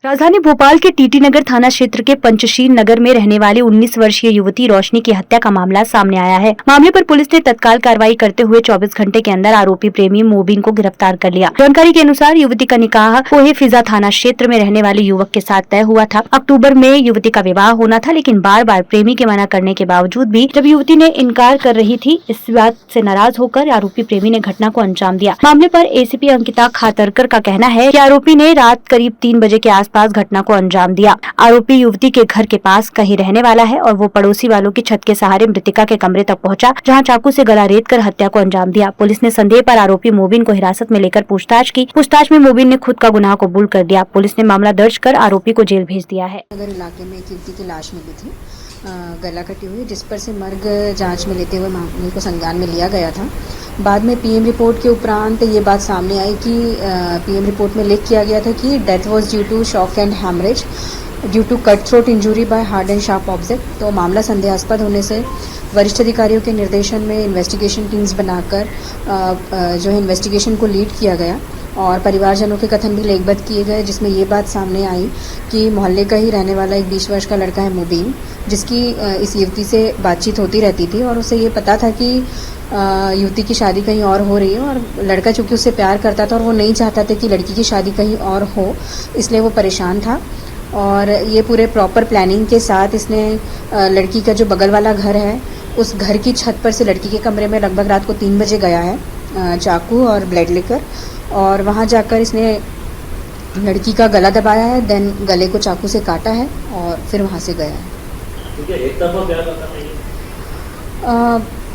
राजधानी भोपाल के टीटी नगर थाना क्षेत्र के पंचशील नगर में रहने वाली 19 वर्षीय युवती रोशनी की हत्या का मामला सामने आया है। मामले पर पुलिस ने तत्काल कार्रवाई करते हुए 24 घंटे के अंदर आरोपी प्रेमी मोबिन को गिरफ्तार कर लिया। जानकारी के अनुसार युवती का निकाह कोहे फिजा थाना क्षेत्र में रहने वाले युवक के साथ तय हुआ था। अक्टूबर में युवती का विवाह होना था, लेकिन बार बार प्रेमी के मना करने के बावजूद भी जब युवती ने इनकार कर रही थी, इस बात से नाराज होकर आरोपी प्रेमी ने घटना को अंजाम दिया। मामले पर एसीपी अंकिता खातरकर का कहना है कि आरोपी ने रात करीब 3 बजे के आसपास घटना को अंजाम दिया। आरोपी युवती के घर के पास कहीं रहने वाला है और वो पड़ोसी वालों की छत के सहारे मृतिका के कमरे तक पहुंचा, जहां चाकू से गला रेत कर हत्या को अंजाम दिया। पुलिस ने संदेह पर आरोपी मोबिन को हिरासत में लेकर पूछताछ की। पूछताछ में मोबिन ने खुद का गुनाह कबूल कर दिया। पुलिस ने मामला दर्ज कर आरोपी को जेल भेज दिया है। नगर इलाके में एक युवती की लाश मिली थी, गला कटी हुई, जिस पर से मर्ग जांच में लेते हुए मामले को संज्ञान में लिया गया था। बाद में पीएम रिपोर्ट के उपरांत ये बात सामने आई कि पीएम रिपोर्ट में लिख किया गया था कि death was due to shock and haemorrhage due to cut throat injury by hard and sharp object. तो मामला संदेहास्पद होने से वरिष्ठ अधिकारियों के निर्देशन में इन्वेस्टिगेशन टीम्स बनाकर जो है इन्वेस्टिगेशन को लीड किया गया और परिवारजनों के कथन भी लेखबद्ध किए गए, जिसमें ये बात सामने आई कि मोहल्ले का ही रहने वाला एक 20 वर्ष का लड़का है मोबिन, जिसकी इस युवती से बातचीत होती रहती थी और उसे ये पता था कि युवती की शादी कहीं और हो रही है और लड़का चूंकि उससे प्यार करता था और वो नहीं चाहता था कि लड़की की शादी कहीं और हो, इसलिए वो परेशान था। और ये पूरे प्रॉपर प्लानिंग के साथ इसने लड़की का जो बगल वाला घर है, उस घर की छत पर से लड़की के कमरे में लगभग रात को 3 बजे गया है चाकू और ब्लेड लेकर, और वहाँ जाकर इसने लड़की का गला दबाया है, देन गले को चाकू से काटा है और फिर वहाँ से गया है।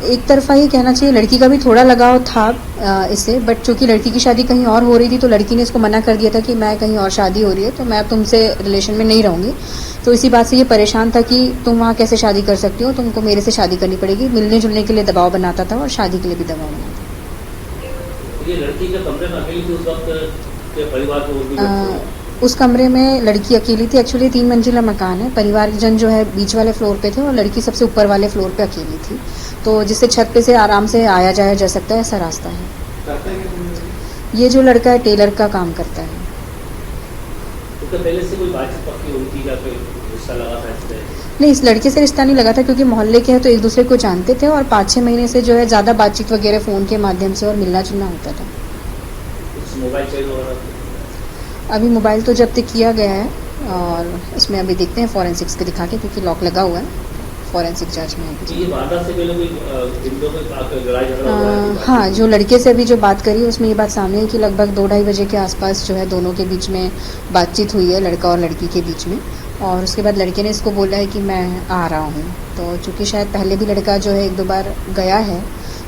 एक तरफा ही कहना चाहिए, लड़की का भी थोड़ा लगाव था इससे, बट चूंकि लड़की की शादी कहीं और हो रही थी तो लड़की ने इसको मना कर दिया था कि मैं कहीं और शादी हो रही है तो मैं अब तुमसे रिलेशन में नहीं रहूँगी। तो इसी बात से ये परेशान था कि तुम वहाँ कैसे शादी कर सकती हो, तुमको मेरे से शादी करनी पड़ेगी। मिलने जुलने के लिए दबाव बनाता था और शादी के लिए भी दबाव बनाता था। ये लड़की के कमरे में अकेली थी उस वक्त के परिवार को उस कमरे में लड़की अकेली थी। एक्चुअली 3 मंजिला मकान है, परिवारजन जो है बीच वाले फ्लोर पे थे और लड़की सबसे ऊपर वाले फ्लोर पे अकेली थी, तो जिससे छत पे से आराम से आया जाया जा सकता है, ऐसा रास्ता है। ये जो लड़का है टेलर का काम करता है। तो पहले से कोई बातचीत पक्की हुई थी या कोई रिश्ता लगा था इससे? नहीं, इस लड़के से रिश्ता नहीं लगा था क्योंकि मोहल्ले के हैं तो एक दूसरे को जानते थे और 5-6 महीने से जो है ज़्यादा बातचीत वगैरह फ़ोन के माध्यम से और मिलना जुलना होता था। मोबाइल चाहिए? अभी मोबाइल तो जब्त किया गया है और इसमें अभी देखते हैं फॉरेंसिक्स के दिखा के, क्योंकि लॉक लगा हुआ है, फॉरेंसिक जांच में है। ये वारदात से पहले कोई लड़ाई झगड़ा हुआ है? हाँ, जो लड़के से अभी जो बात करी उसमें ये बात सामने है कि लगभग 2-2:30 बजे के आसपास जो है दोनों के बीच में बातचीत हुई है, लड़का और लड़की के बीच में, और उसके बाद लड़के ने इसको बोला है कि मैं आ रहा हूँ। तो चूँकि शायद पहले भी लड़का जो है 1-2 बार गया है,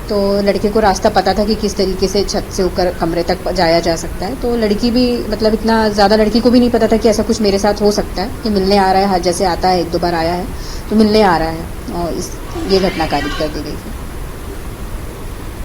तो लड़के को रास्ता पता था कि किस तरीके से छत से ऊपर कमरे तक जाया जा सकता है। तो लड़की भी मतलब इतना ज़्यादा लड़की को भी नहीं पता था कि ऐसा कुछ मेरे साथ हो सकता है कि मिलने आ रहा है, जैसे आता है 1-2 बार आया है तो मिलने आ रहा है, और ये घटना कारित कर दी गई थी।